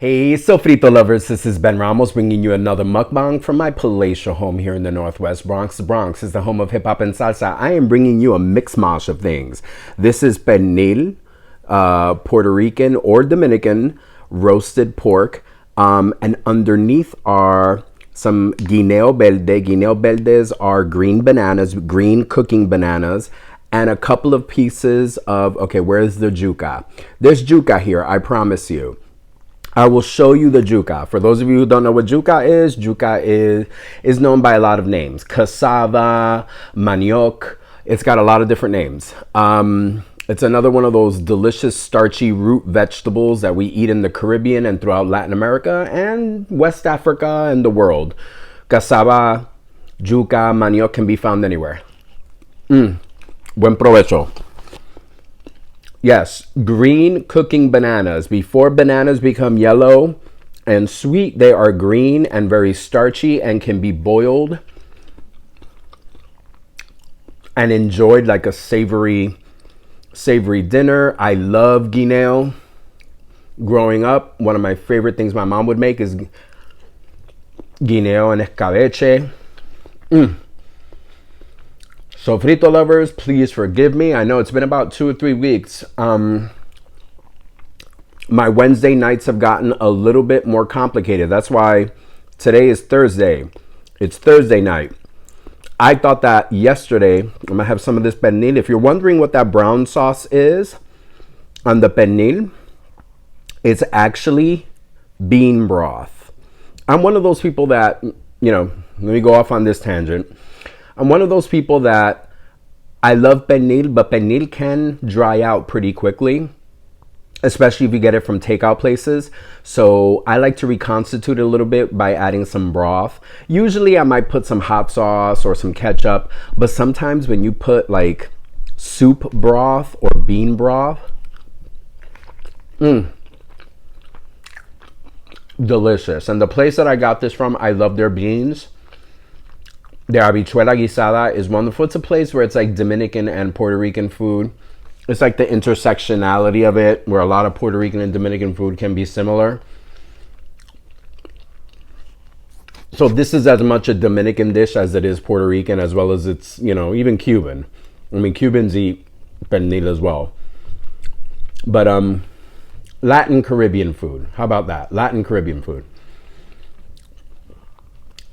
Hey, sofrito lovers, this is Ben Ramos bringing you another mukbang from my palatial home here in the Northwest Bronx. The Bronx is the home of hip hop and salsa. I am bringing you a mixed mash of things. This is pernil, Puerto Rican or Dominican roasted pork, and underneath are some guineo verde. Guineo verdes are green bananas, green cooking bananas, and a couple of pieces of, okay, where's the juca? There's juca here, I promise you. I will show you the juca. For those of you who don't know what juca is known by a lot of names. Cassava, manioc. It's got a lot of different names. It's another one of those delicious starchy root vegetables that we eat in the Caribbean and throughout Latin America and West Africa and the world. Cassava, juca, manioc can be found anywhere. Buen provecho. Yes, green cooking bananas. Before bananas become yellow and sweet, they are green and very starchy and can be boiled and enjoyed like a savory dinner. I love guineo. Growing up, one of my favorite things my mom would make is guineo and escabeche. So frito lovers, please forgive me. I know it's been about 2 or 3 weeks. My Wednesday nights have gotten a little bit more complicated. That's why today is Thursday. It's Thursday night. I thought that yesterday, I'm going to have some of this pernil. If you're wondering what that brown sauce is on the pernil, it's actually bean broth. I'm one of those people that, let me go off on this tangent. I'm one of those people that I love pernil, but pernil can dry out pretty quickly, especially if you get it from takeout places. So I like to reconstitute it a little bit by adding some broth. Usually I might put some hot sauce or some ketchup, but sometimes when you put like soup broth or bean broth, delicious. And the place that I got this from, I love their beans. Their habichuela guisada is wonderful. It's a place where it's like Dominican and Puerto Rican food. It's like the intersectionality of it, where a lot of Puerto Rican and Dominican food can be similar. So this is as much a Dominican dish as it is Puerto Rican, as well as it's, even Cuban. I mean, Cubans eat pernil as well. But Latin Caribbean food. How about that? Latin Caribbean food.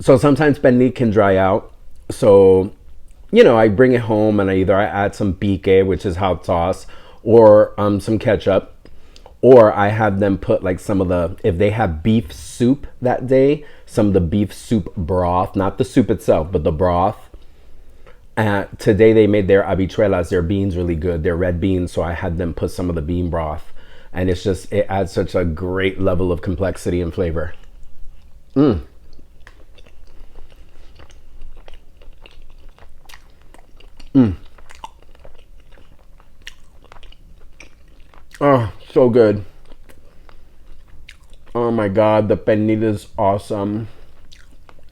So sometimes pernil can dry out. So, I bring it home and I add some pique, which is hot sauce, or some ketchup, or I have them put like if they have beef soup that day, some of the beef soup broth, not the soup itself, but the broth. Today they made their habichuelas, their beans really good, their red beans. So I had them put some of the bean broth, and it adds such a great level of complexity and flavor. Oh, so good. Oh my God, the pernil is awesome.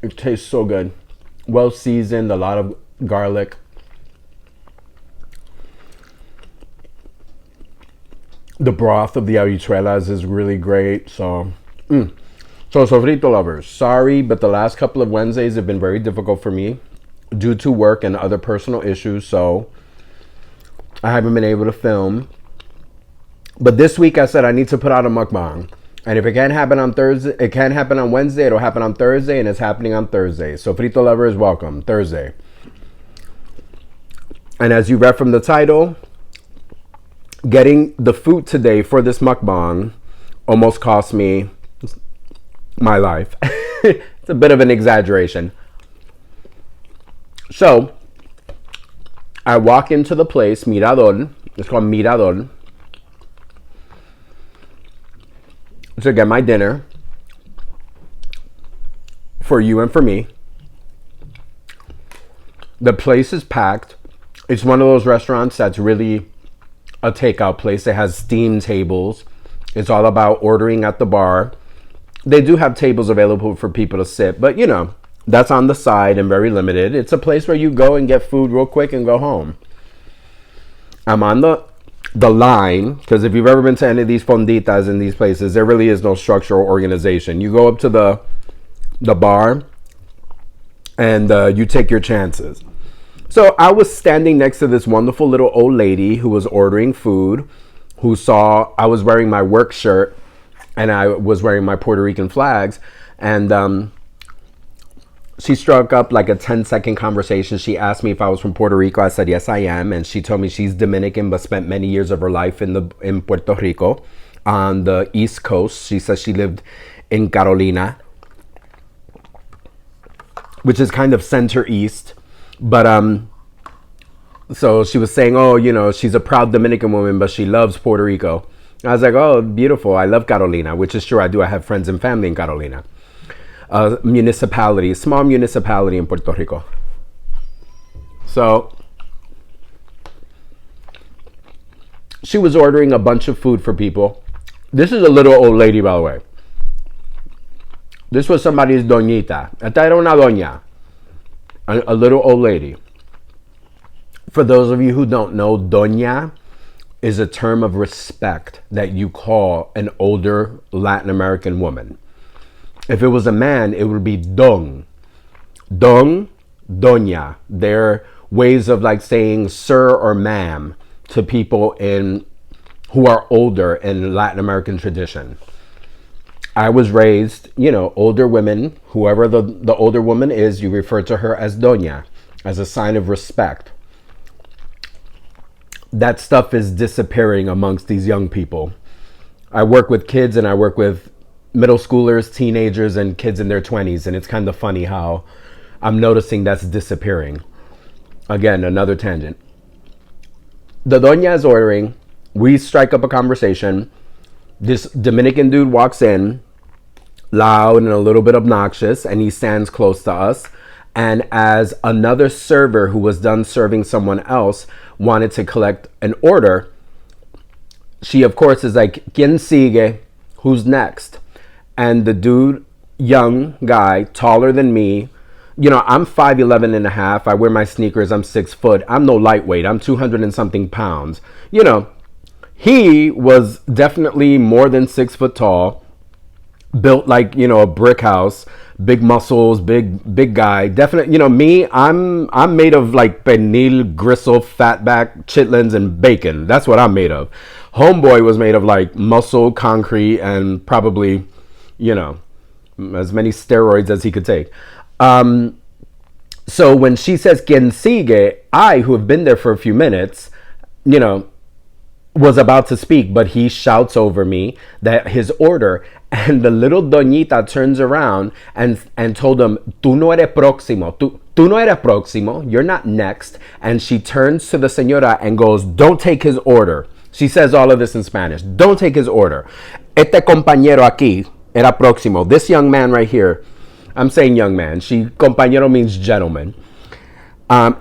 It tastes so good. Well seasoned, a lot of garlic. The broth of the habichuelas is really great. So, sofrito lovers, sorry, but the last couple of Wednesdays have been very difficult for me due to work and other personal issues. So I haven't been able to film. But this week I said I need to put out a mukbang. And if it can't happen on Thursday, it can't happen on Wednesday, it'll happen on Thursday, and it's happening on Thursday. So frito lovers, welcome, Thursday. And as you read from the title, getting the food today for this mukbang almost cost me my life. It's a bit of an exaggeration. So I walk into the place, Mirador. It's called Mirador, to get my dinner for you and for me. The place is packed. It's one of those restaurants that's really a takeout place. It has steam tables. It's all about ordering at the bar. They do have tables available for people to sit, but that's on the side and very limited. It's a place where you go and get food real quick and go home. I'm on the line, because if you've ever been to any of these fonditas in these places, there really is no structure or organization. You go up to the bar and you take your chances. So I was standing next to this wonderful little old lady who was ordering food, who saw I was wearing my work shirt and I was wearing my Puerto Rican flags. And she struck up like a 10-second conversation. She asked me if I was from Puerto Rico. I said, yes, I am. And she told me she's Dominican, but spent many years of her life in Puerto Rico on the East Coast. She says she lived in Carolina, which is kind of center east. But so she was saying, oh, you know, she's a proud Dominican woman, but she loves Puerto Rico. I was like, oh, beautiful. I love Carolina, which is true. I do. I have friends and family in Carolina. Municipality, small municipality in Puerto Rico. So she was ordering a bunch of food for people. This is a little old lady, by the way. This was somebody's doñita. Esta era una doña. A little old lady. For those of you who don't know, doña is a term of respect that you call an older Latin American woman. If it was a man, it would be don. Don, doña. They're ways of like saying sir or ma'am to people who are older in Latin American tradition. I was raised, you know, older women, whoever the older woman is, you refer to her as doña, as a sign of respect. That stuff is disappearing amongst these young people. I work with kids and I work with middle schoolers, teenagers, and kids in their 20s. And it's kind of funny how I'm noticing that's disappearing. Again, another tangent. The doña is ordering. We strike up a conversation. This Dominican dude walks in, loud and a little bit obnoxious, and he stands close to us. And as another server who was done serving someone else wanted to collect an order, she, of course, is like, ¿Quién sigue? Who's next? And the dude, young guy, taller than me, you know, I'm 5'11 and a half. I wear my sneakers. I'm 6 foot. I'm no lightweight. I'm 200 and something pounds. You know, he was definitely more than 6 foot tall, built like, you know, a brick house, big muscles, big guy. Definitely, you know, me, I'm made of like pernil, gristle, fatback, chitlins, and bacon. That's what I'm made of. Homeboy was made of like muscle, concrete, and probably, you know, as many steroids as he could take. So when she says "Quien sigue," I, who have been there for a few minutes, you know, was about to speak, but he shouts over me that his order, and the little doñita turns around and told him, "Tú no eres próximo. Tú no eres próximo. You're not next." And she turns to the señora and goes, "Don't take his order." She says all of this in Spanish. "Don't take his order. Este compañero aquí era próximo." This young man right here, I'm saying young man. Compañero means gentleman.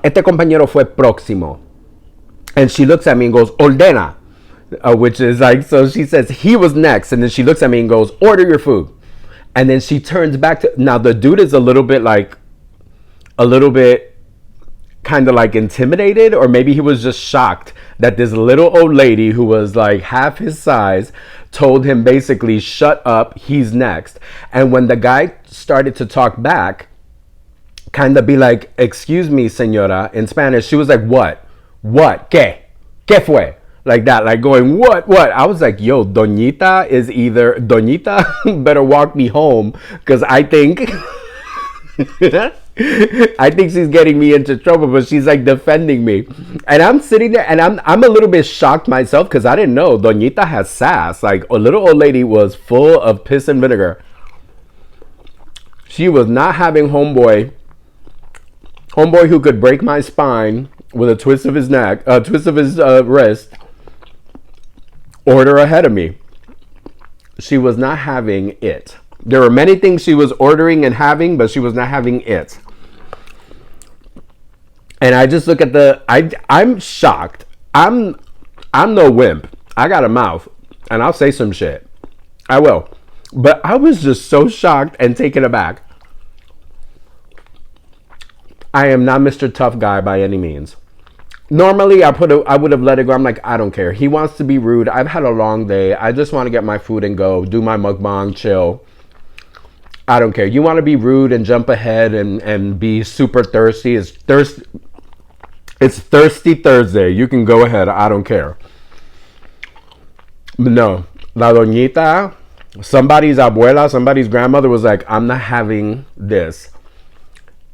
Este compañero fue próximo. And she looks at me and goes, "Ordena." Which is like, so she says he was next. And then she looks at me and goes, "Order your food." And then she turns back to, now the dude is a little bit kind of like intimidated, or maybe he was just shocked that this little old lady who was like half his size told him basically, "Shut up, he's next." And when the guy started to talk back, kind of be like, "Excuse me, señora," in Spanish, she was like, "What? ¿Qué fue?" Like that, like going, what? I was like, yo, doñita better walk me home, because I think I think she's getting me into trouble, but she's like defending me. And I'm sitting there and I'm a little bit shocked myself, because I didn't know doñita has sass. Like, a little old lady was full of piss and vinegar. She was not having homeboy who could break my spine with a twist of his neck, twist of his wrist, order ahead of me. She was not having it. There were many things she was ordering and having, but she was not having it. And I just look at I'm shocked. I'm no wimp. I got a mouth, and I'll say some shit. I will. But I was just so shocked and taken aback. I am not Mr. Tough Guy by any means. Normally, I would have let it go. I'm like, I don't care. He wants to be rude. I've had a long day. I just want to get my food and go, do my mukbang, chill. I don't care. You want to be rude and jump ahead and be super thirsty. It's thirsty Thursday. You can go ahead. I don't care. But no, la doñita, somebody's abuela, somebody's grandmother was like, I'm not having this.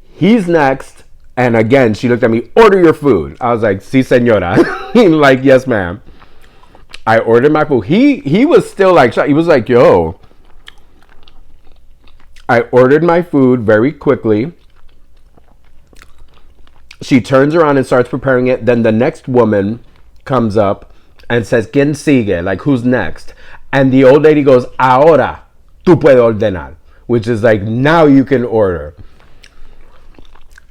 He's next. And again, she looked at me, order your food. I was like, si, senora. Like, yes, ma'am. I ordered my food. He was still like, he was like, yo. I ordered my food very quickly. She turns around and starts preparing it. Then the next woman comes up and says, ¿Quién sigue? Like, who's next? And the old lady goes, Ahora tú puedes ordenar. Which is like, now you can order.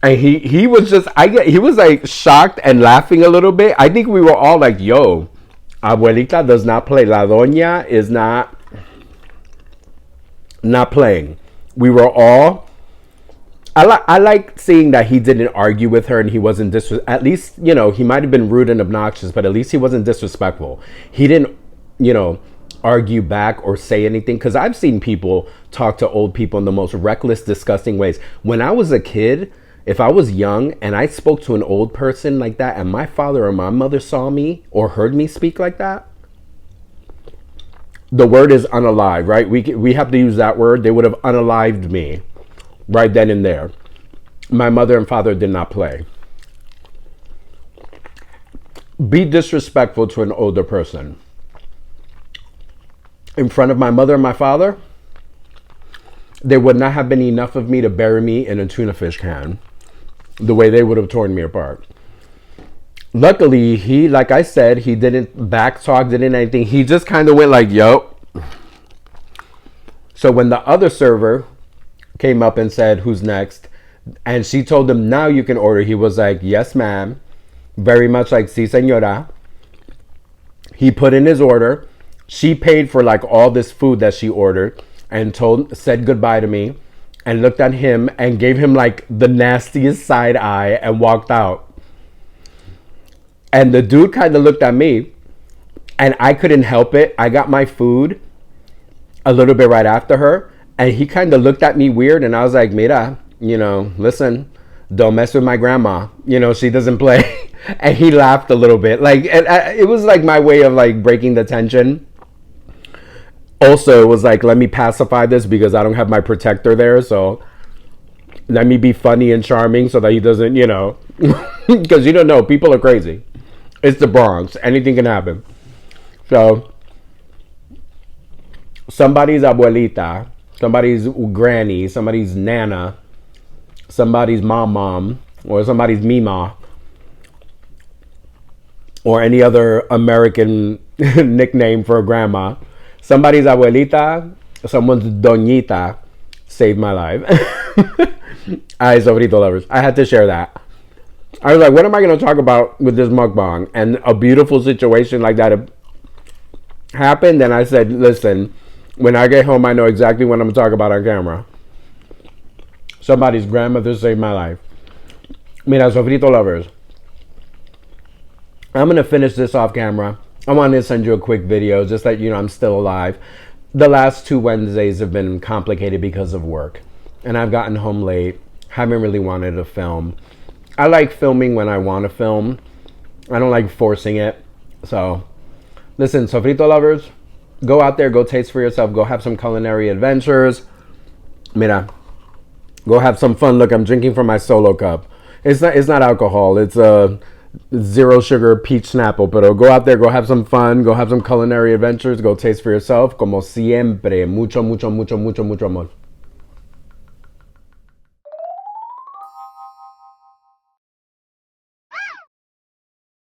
And he was just, he was like shocked and laughing a little bit. I think we were all like, yo, abuelita does not play. La doña is not playing. We were all, I like seeing that he didn't argue with her and he wasn't at least, you know, he might have been rude and obnoxious, but at least he wasn't disrespectful. He didn't, you know, argue back or say anything. Because I've seen people talk to old people in the most reckless, disgusting ways. When I was a kid, if I was young and I spoke to an old person like that and my father or my mother saw me or heard me speak like that, the word is unalive, right? We have to use that word. They would have unalived me right then and there. My mother and father did not play. Be disrespectful to an older person. In front of my mother and my father, there would not have been enough of me to bury me in a tuna fish can the way they would have torn me apart. Luckily, he, like I said, he didn't backtalk, didn't anything. He just kind of went like, yo. So when the other server came up and said, who's next? And she told him, now you can order. He was like, yes, ma'am. Very much like, si, senora. He put in his order. She paid for like all this food that she ordered and said goodbye to me and looked at him and gave him like the nastiest side eye and walked out. And the dude kind of looked at me and I couldn't help it. I got my food a little bit right after her and he kind of looked at me weird and I was like, mira, you know, listen, don't mess with my grandma. You know, she doesn't play. And he laughed a little bit. Like, it was like my way of like breaking the tension. Also, it was like, let me pacify this because I don't have my protector there. So let me be funny and charming so that he doesn't, you know, because you don't know, people are crazy. It's the Bronx. Anything can happen. So somebody's abuelita, somebody's granny, somebody's nana, somebody's mom, or somebody's mima, or any other American nickname for a grandma. Somebody's abuelita, someone's doñita saved my life. Ay, sobrito lovers. I had to share that. I was like, what am I going to talk about with this mukbang? And a beautiful situation like that happened. And I said, listen, when I get home, I know exactly what I'm going to talk about on camera. Somebody's grandmother saved my life. Mira, sobrito lovers. I'm going to finish this off camera. I wanted to send you a quick video just that you know I'm still alive. The last 2 Wednesdays have been complicated because of work. And I've gotten home late. Haven't really wanted to film. I like filming when I want to film. I don't like forcing it. So, listen, sofrito lovers, go out there, go taste for yourself, go have some culinary adventures. Mira, go have some fun. Look, I'm drinking from my solo cup. It's not alcohol. It's a zero sugar peach snapple. But go out there, go have some fun, go have some culinary adventures, go taste for yourself. Como siempre, mucho, mucho, mucho, mucho, mucho amor.